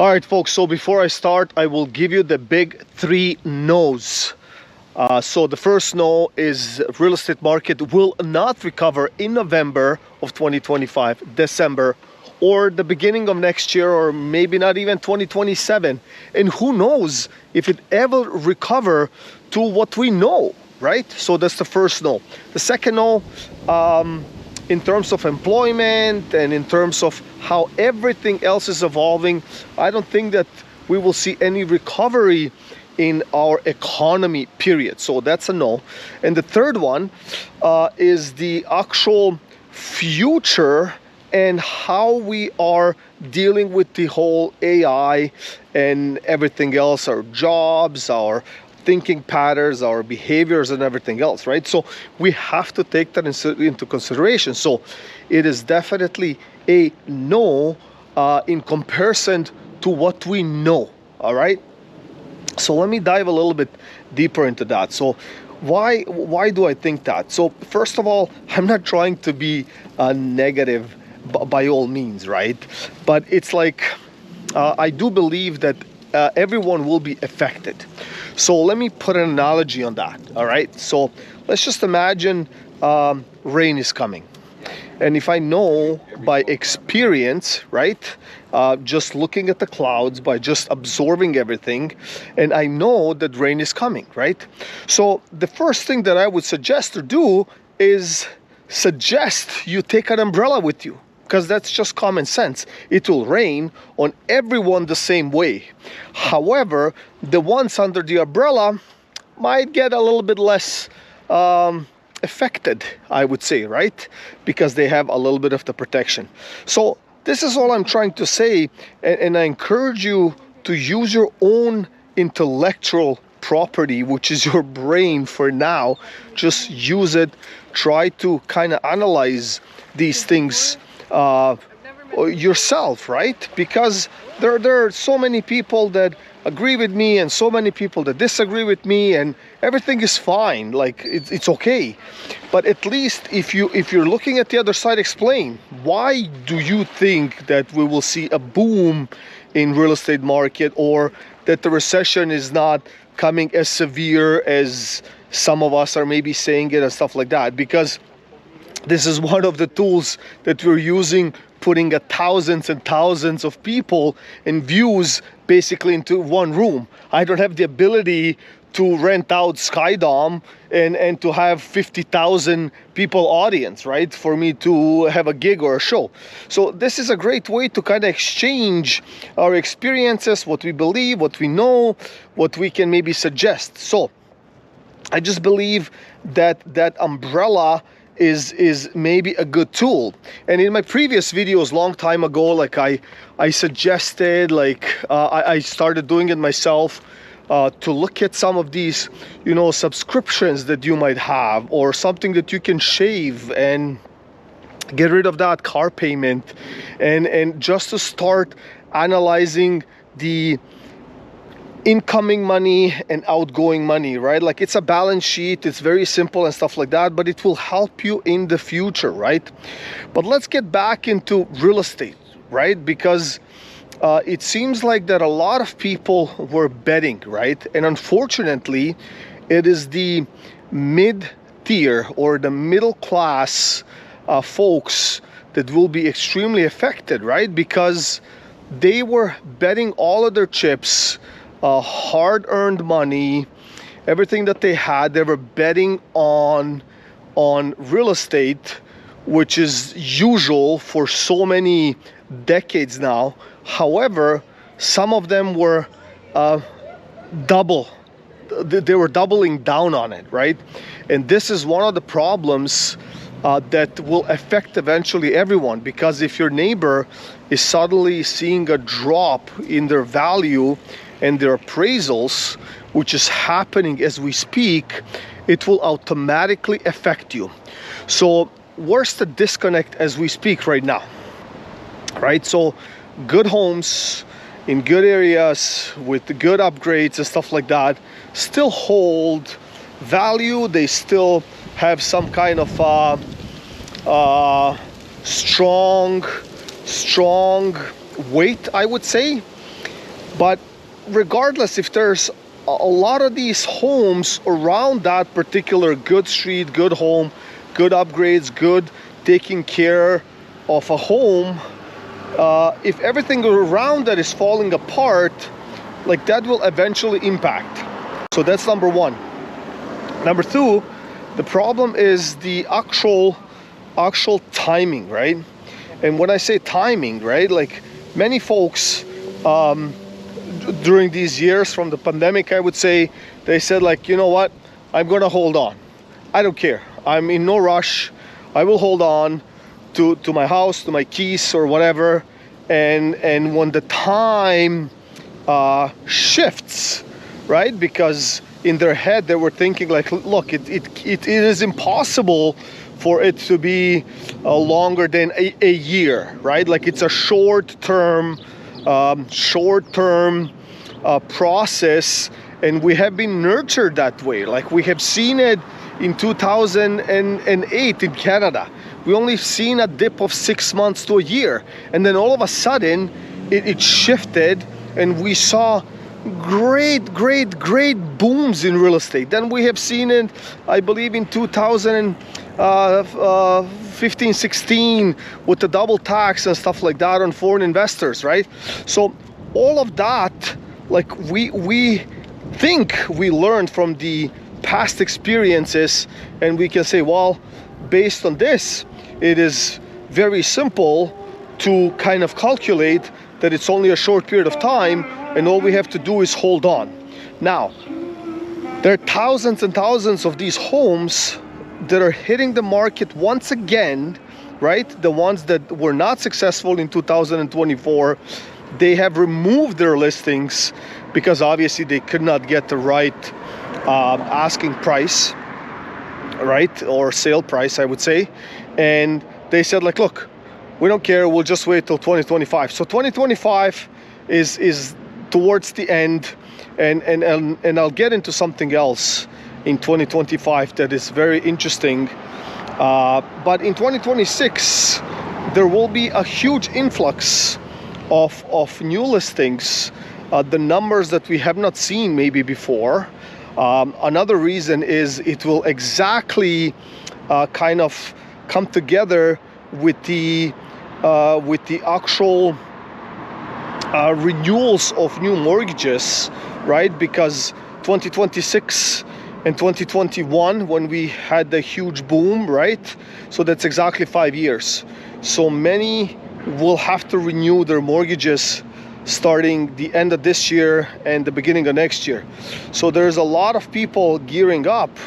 All right, folks, so before I start, I will give you the big 3 no's. So the first no is real estate market will not recover in November of 2025, December, or the beginning of next year, or maybe not even 2027. And who knows if it ever recover to what we know, right? So that's the first no. The second no, in terms of employment and in terms of how everything else is evolving, I don't think that we will see any recovery in our economy, period. So that's a no. And the third one is the actual future and how we are dealing with the whole AI and everything else, our jobs, our thinking patterns, our behaviors, and everything else, right? So we have to take that into consideration. So it is definitely a no in comparison to what we know, all right? So let me dive a little bit deeper into that. So why do I think that? So first of all, I'm not trying to be negative by all means, right? But it's like I do believe that everyone will be affected. So let me put an analogy on that, all right? So let's just imagine rain is coming. And if I know by experience, right, just looking at the clouds, by just absorbing everything, and I know that rain is coming, right? So the first thing that I would suggest to do is suggest you take an umbrella with you, because that's just common sense. It will rain on everyone the same way. However, the ones under the umbrella might get a little bit less affected, I would say, right? Because they have a little bit of the protection. So this is all I'm trying to say, and I encourage you to use your own intellectual property, which is your brain for now. Just use it. Try to kind of analyze these things yourself, right? Because there are so many people that agree with me and so many people that disagree with me, and everything is fine, like it's okay. But at least if you're looking at the other side, explain why do you think that we will see a boom in real estate market, or that the recession is not coming as severe as some of us are maybe saying it and stuff like that. Because this is one of the tools that we're using, putting thousands and thousands of people and views basically into one room. I don't have the ability to rent out Skydome and to have 50,000 people audience, right? For me to have a gig or a show. So this is a great way to kind of exchange our experiences, what we believe, what we know, what we can maybe suggest. So I just believe that that umbrella is maybe a good tool. And in my previous videos long time ago, like I suggested, like I started doing it myself, to look at some of these, you know, subscriptions that you might have, or something that you can shave and get rid of that car payment, and just to start analyzing the incoming money and outgoing money, right? Like it's a balance sheet, it's very simple and stuff like that, but it will help you in the future, right? But let's get back into real estate, right? Because it seems like that a lot of people were betting, right? And unfortunately, it is the mid-tier or the middle class folks that will be extremely affected, right? Because they were betting all of their chips, hard-earned money, everything that they had, they were betting on real estate, which is usual for so many decades now. However, some of them were they were doubling down on it, right? And this is one of the problems that will affect eventually everyone, because if your neighbor is suddenly seeing a drop in their value and their appraisals, which is happening as we speak, it will automatically affect you. So where's the disconnect as we speak right now, right? So good homes in good areas with good upgrades and stuff like that still hold value. They still have some kind of strong weight, I would say. But regardless, if there's a lot of these homes around that particular good street, good home, good upgrades, good taking care of a home, if everything around that is falling apart, like that will eventually impact. So that's number one. Number two, the problem is the actual timing, right? And when I say timing, right, like many folks during these years from the pandemic, I would say, they said like, you know what, I'm gonna hold on. I don't care. I'm in no rush. I will hold on to my house, to my keys or whatever. And when the time shifts, right? Because in their head they were thinking like, look, it is impossible for it to be longer than a year, right? Like it's a short-term process, and we have been nurtured that way. Like we have seen it in 2008 in Canada. We only seen a dip of 6 months to a year, and then all of a sudden it shifted, and we saw great booms in real estate. Then we have seen it, I believe, in 2015, 16 with the double tax and stuff like that on foreign investors, right? So all of that, like we think we learned from the past experiences, and we can say, well, based on this, it is very simple to kind of calculate that it's only a short period of time, and all we have to do is hold on. Now, there are thousands and thousands of these homes that are hitting the market once again, right? The ones that were not successful in 2024, they have removed their listings because obviously they could not get the right asking price, right? Or sale price, I would say. And they said like, look, we don't care, we'll just wait till 2025. So 2025 is towards the end, and I'll get into something else in 2025 that is very interesting. But in 2026, there will be a huge influx of new listings, the numbers that we have not seen maybe before. Another reason is it will exactly kind of come together with the actual renewals of new mortgages, right? Because 2026 and 2021, when we had the huge boom, right? So that's exactly 5 years. So many will have to renew their mortgages starting the end of this year and the beginning of next year. So there's a lot of people gearing up,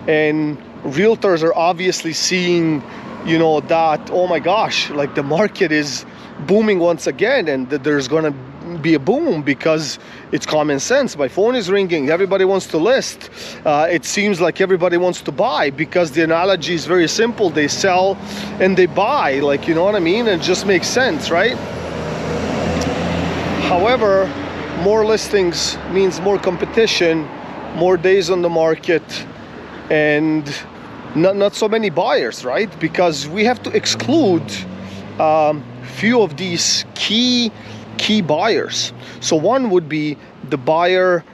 and realtors are obviously seeing, you know, that, oh my gosh, like the market is booming once again, and that there's gonna be a boom because it's common sense. My phone is ringing, everybody wants to list. It seems like everybody wants to buy because the analogy is very simple. They sell and they buy, like, you know what I mean? It just makes sense, right? However, more listings means more competition, more days on the market, and not so many buyers, right? Because we have to exclude few of these key buyers. So one would be the buyer,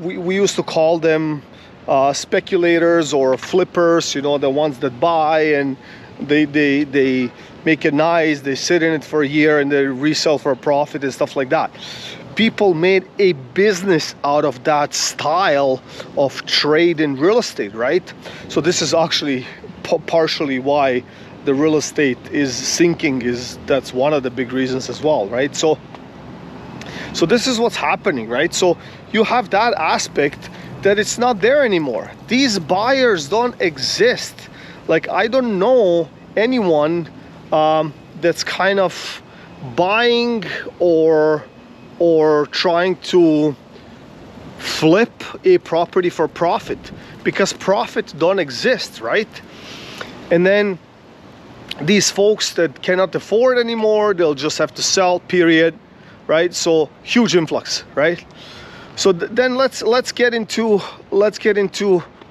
we used to call them speculators or flippers, you know, the ones that buy and they make it nice, they sit in it for a year and they resell for a profit and stuff like that. People made a business out of that style of trade in real estate, right? So this is actually partially why the real estate is sinking, that's one of the big reasons as well, right? So this is what's happening, right? So you have that aspect that it's not there anymore. These buyers don't exist. Like, I don't know anyone that's kind of buying or trying to flip a property for profit, because profit don't exist, right? And then these folks that cannot afford anymore, they'll just have to sell, period, right? So huge influx, right? So then let's get into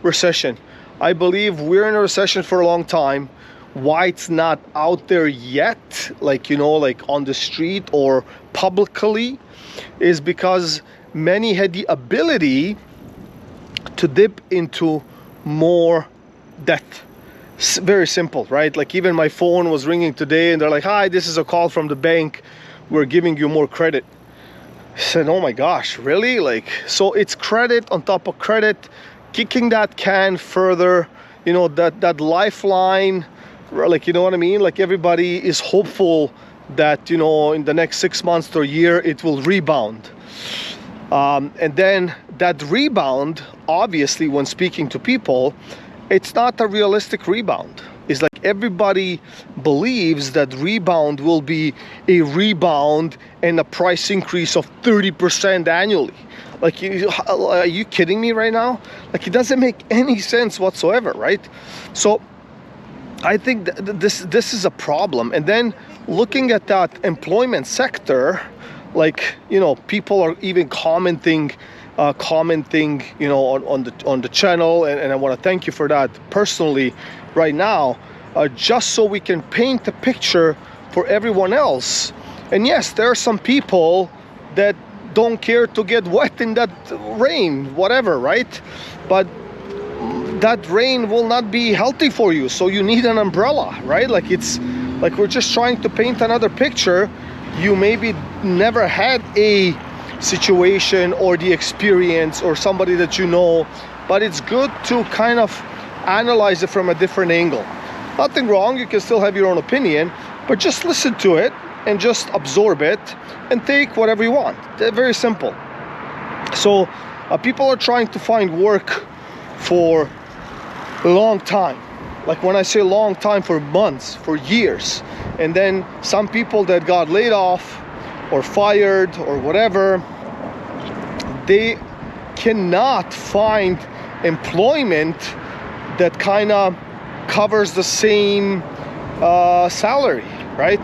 recession. I believe we're in a recession for a long time. why it's not out there yet, like, you know, like on the street or publicly, is because many had the ability to dip into more debt. Very simple, right? Like even my phone was ringing today and they're like, hi, this is a call from the bank, we're giving you more credit. I said, oh my gosh, really? Like, so it's credit on top of credit, kicking that can further, you know, that lifeline, like, you know what I mean? Like everybody is hopeful that, you know, in the next 6 months to a year, it will rebound. And then that rebound, obviously, when speaking to people, it's not a realistic rebound. It's like everybody believes that rebound will be a rebound and a price increase of 30% annually. Like, are you kidding me right now? Like, it doesn't make any sense whatsoever, right? So I think this is a problem. And then looking at that employment sector, like, you know, people are even commenting, you know, on the channel, and I want to thank you for that personally right now, just so we can paint a picture for everyone else. And yes, there are some people that don't care to get wet in that rain, whatever, right? But that rain will not be healthy for you, so you need an umbrella, right? Like, it's like we're just trying to paint another picture. You maybe never had a situation or the experience or somebody that you know, but it's good to kind of analyze it from a different angle. Nothing wrong, you can still have your own opinion, but just listen to it and just absorb it and take whatever you want. They're very simple. So people are trying to find work for a long time. Like when I say long time, for months, for years. And then some people that got laid off or fired or whatever, they cannot find employment that kind of covers the same salary, right?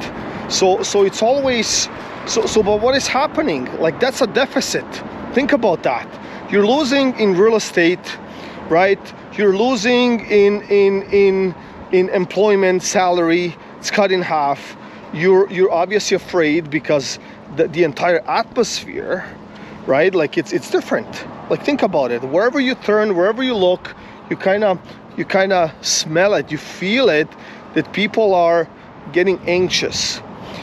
So it's always but what is happening? Like, that's a deficit. Think about that. You're losing in real estate, right? You're losing in employment salary. It's cut in half. You're obviously afraid because the entire atmosphere, right? Like it's different. Like, think about it. Wherever you turn, wherever you look, you kind of smell it. You feel it, that people are getting anxious.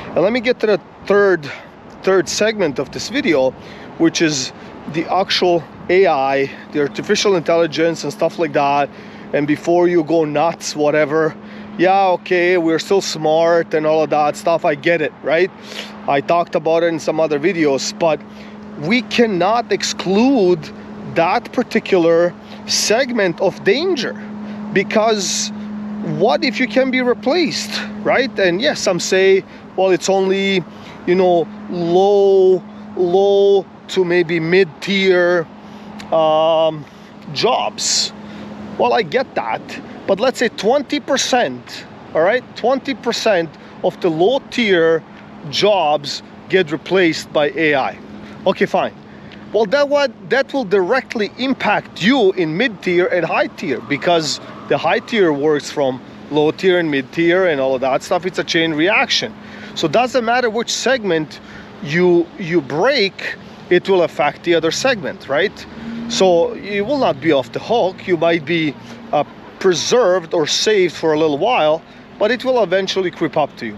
And let me get to the third segment of this video, which is the actual AI, the artificial intelligence and stuff like that. And before you go nuts, whatever, yeah, okay, we're still smart and all of that stuff, I get it, right? I talked about it in some other videos, but we cannot exclude that particular segment of danger, because what if you can be replaced, right? And yes, some say, well, it's only, you know, low to maybe mid-tier jobs. Well, I get that, but let's say 20%, all right? 20% of the low-tier jobs get replaced by AI. Okay, fine. Well, that will directly impact you in mid-tier and high-tier, because the high-tier works from low-tier and mid-tier and all of that stuff. It's a chain reaction. So it doesn't matter which segment you break, it will affect the other segment, right? So you will not be off the hook. You might be preserved or saved for a little while, but it will eventually creep up to you.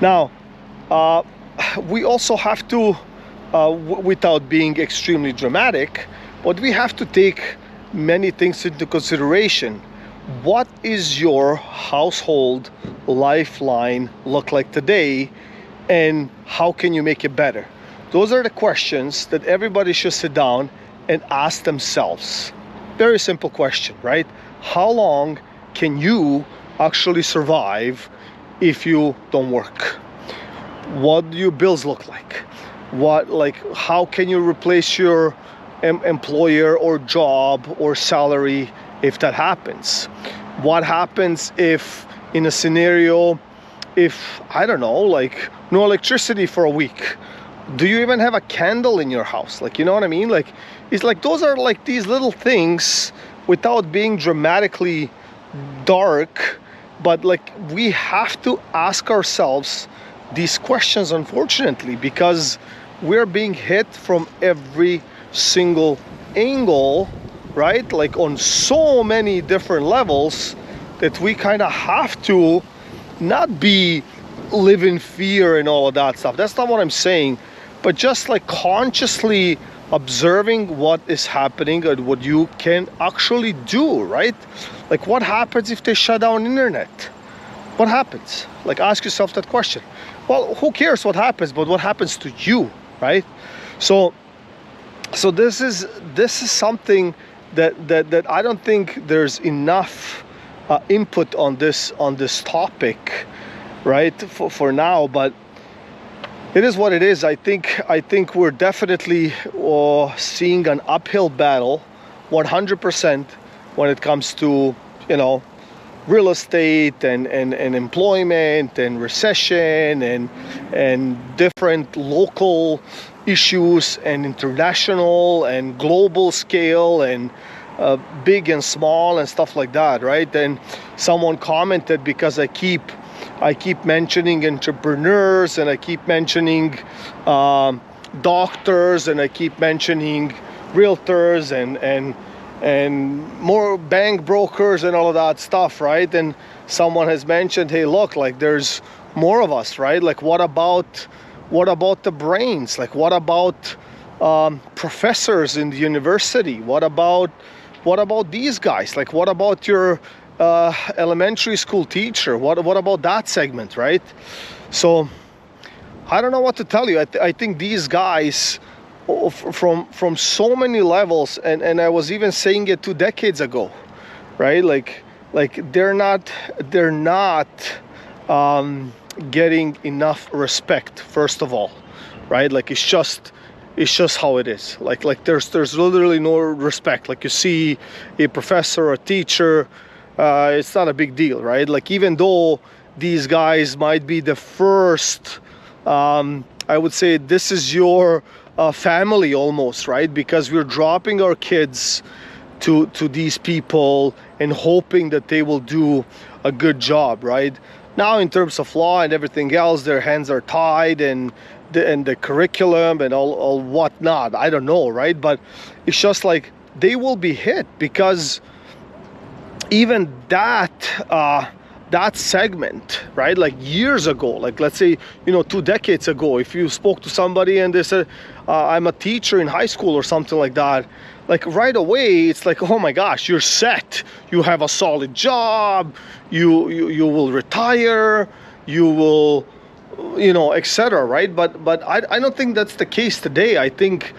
Now, we also have to, without being extremely dramatic, but we have to take many things into consideration. What is your household lifeline look like today, and how can you make it better? Those are the questions that everybody should sit down and ask themselves. Very simple question, right? How long can you actually survive if you don't work? What do your bills look like? How can you replace your employer or job or salary if that happens? What happens if, in a scenario, if, I don't know, like no electricity for a week? Do you even have a candle in your house? Like, you know what I mean? Like, it's like those are like these little things, without being dramatically dark, But like, we have to ask ourselves these questions, unfortunately, because we're being hit from every single angle, right? Like on so many different levels, that we kind of have to not live in fear and all of that stuff. That's not what I'm saying, but just like consciously observing what is happening and what you can actually do, right? Like, what happens if they shut down internet? What happens? Like, ask yourself that question. Well, who cares what happens, but what happens to you, right? So this is something that I don't think there's enough input on this topic, right? For now, but it is what it is. I think we're definitely seeing an uphill battle, 100%, when it comes to, you know, real estate and employment and recession and different local issues and international and global scale and big and small and stuff like that, right? And someone commented, because I keep mentioning entrepreneurs and I keep mentioning doctors and I keep mentioning realtors and more bank brokers and all of that stuff, right? And someone has mentioned, hey, look, like, there's more of us, right? Like, what about the brains? Like, what about professors in the university? What about these guys? Like, what about your elementary school teacher? What about that segment, right? So I don't know what to tell you. I think these guys, from so many levels, and I was even saying it 2 decades ago, right? Like they're not getting enough respect, first of all, right? Like, it's just how it is. Like there's literally no respect. Like, you see a professor or a teacher, it's not a big deal, right? Like, even though these guys might be the first, I would say this is your family almost, right? Because we're dropping our kids to these people and hoping that they will do a good job, right? Now, in terms of law and everything else, their hands are tied, and the curriculum and all whatnot, I don't know, right? But it's just like, they will be hit, because even that segment, right? Like, years ago, like, let's say, 2 decades ago, if you spoke to somebody and they said, I'm a teacher in high school or something like that, like, right away, it's like, oh my gosh, you're set. You have a solid job. You will retire. You will, etc. Right? But I don't think that's the case today. I think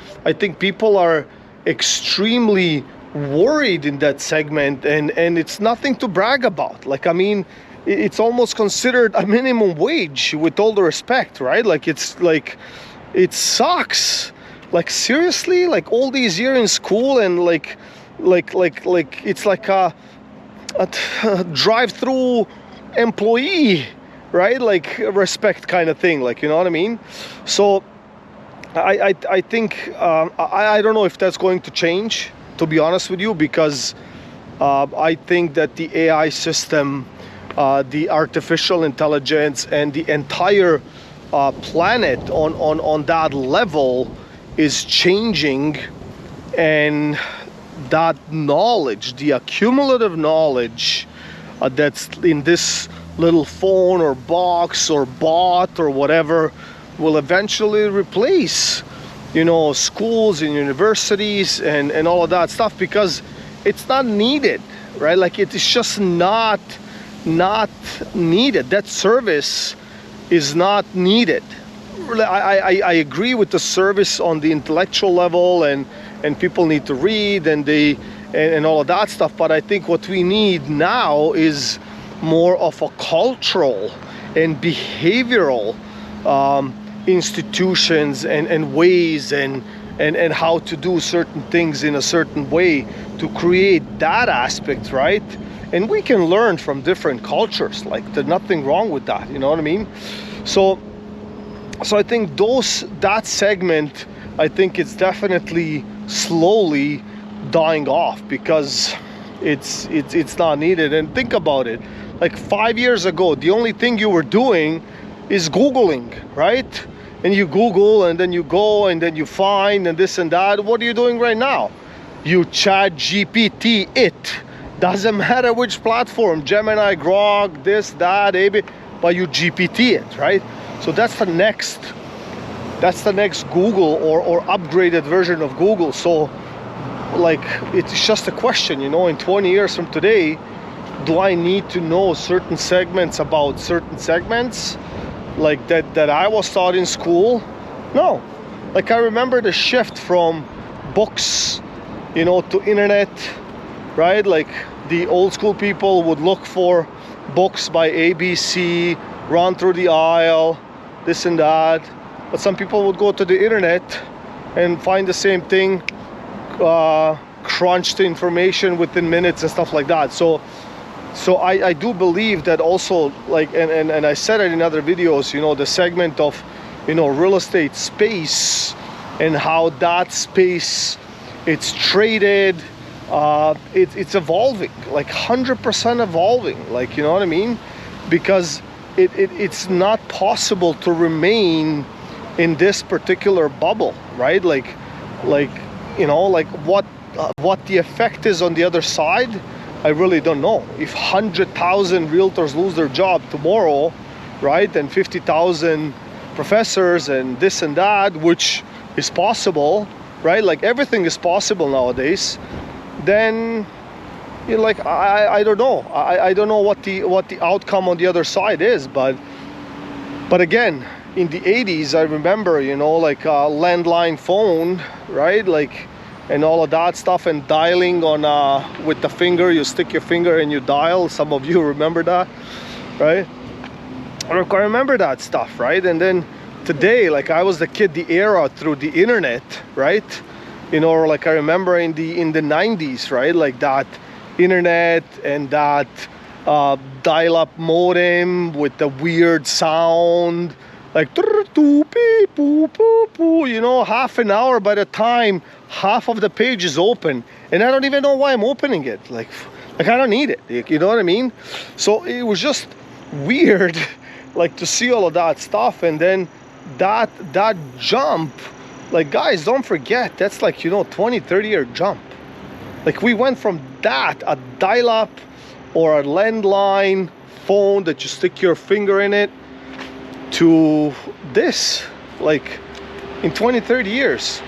people are extremely worried in that segment, and it's nothing to brag about. Like, I mean, it's almost considered a minimum wage, with all the respect, right? Like, it's like, it sucks. Like, seriously, like, all these years in school, and like it's like a drive-through employee, right? Like, respect kind of thing, like, you know what I mean? So I think I don't know if that's going to change, to be honest with you, because I think that the AI system, the artificial intelligence, and the entire planet on that level is changing, and that knowledge, the accumulative knowledge that's in this little phone or box or bot or whatever, will eventually replace, schools and universities and all of that stuff, because it's not needed, right? Like, it is just not needed. That service is not needed. I agree with the service on the intellectual level, and people need to read and all of that stuff, but I think what we need now is more of a cultural and behavioral institutions and ways and how to do certain things in a certain way to create that aspect, right? And we can learn from different cultures. Like, there's nothing wrong with that, you know what I mean? So I think that segment, I think it's definitely slowly dying off, because it's not needed. And think about it. Like 5 years ago, the only thing you were doing is Googling, right? And you Google and then you go and then you find and this and that. What are you doing right now? You chat GPT it. Doesn't matter which platform, Gemini, Grok, this, that, AB, but you GPT it, right? So that's the next Google or upgraded version of Google. So like, it's just a question, you know, in 20 years from today, do I need to know certain segments about certain segments like that I was taught in school? No. Like, I remember the shift from books, you know, to internet, right? Like, the old school people would look for books by ABC, run through the aisle, this and that. But some people would go to the internet and find the same thing, crunch the information within minutes and stuff like that. So I do believe that also, like, and I said it in other videos, you know, the segment of, you know, real estate space and how that space, it's traded, it's evolving, like 100% evolving, like, you know what I mean? Because it's not possible to remain in this particular bubble, right? Like you know, like what the effect is on the other side, I really don't know. If 100,000 realtors lose their job tomorrow, right, and 50,000 professors and this and that, which is possible, right? Like, everything is possible nowadays. Then you're like, I don't know. I don't know what the outcome on the other side is. But again, in the 80s, I remember, you know, like a landline phone, right? Like, and all of that stuff, and dialing on with the finger, you stick your finger and you dial. Some of you remember that, right? I remember that stuff, right? And then today, like, I was the kid, the era through the internet, right? You know, like, I remember in the 90s, right? Like, that internet and that dial-up modem with the weird sound, like, you know, half an hour by the time half of the page is open, and I don't even know why I'm opening it. Like I don't need it, you know what I mean? So it was just weird, like, to see all of that stuff. And then that jump, like, guys, don't forget, that's like, you know, 20-30 year jump. Like, we went from that, a dial-up or a landline phone that you stick your finger in it, to this, like, in 20-30 years.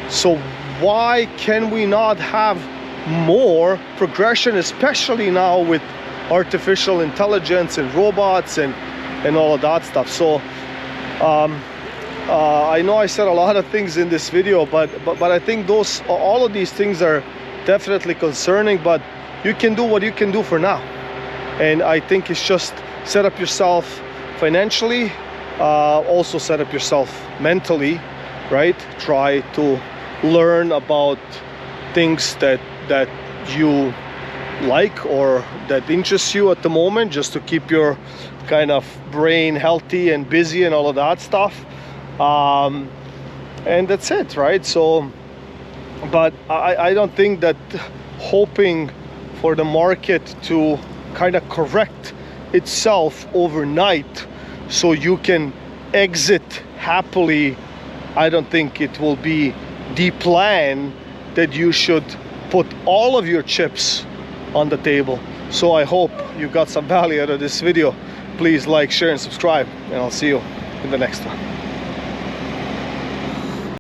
So why can we not have more progression, especially now with artificial intelligence and robots and all of that stuff? So I know I said a lot of things in this video, but I think all of these things are definitely concerning, but you can do what you can do for now. And I think it's just set up yourself financially, also set up yourself mentally, right? Try to learn about things that you like or that interest you at the moment, just to keep your kind of brain healthy and busy and all of that stuff. And that's it, right? So, but I don't think that hoping for the market to kind of correct itself overnight so you can exit happily, I don't think it will be the plan that you should put all of your chips on the table. So I hope you got some value out of this video. Please like, share, and subscribe, and I'll see you in the next one.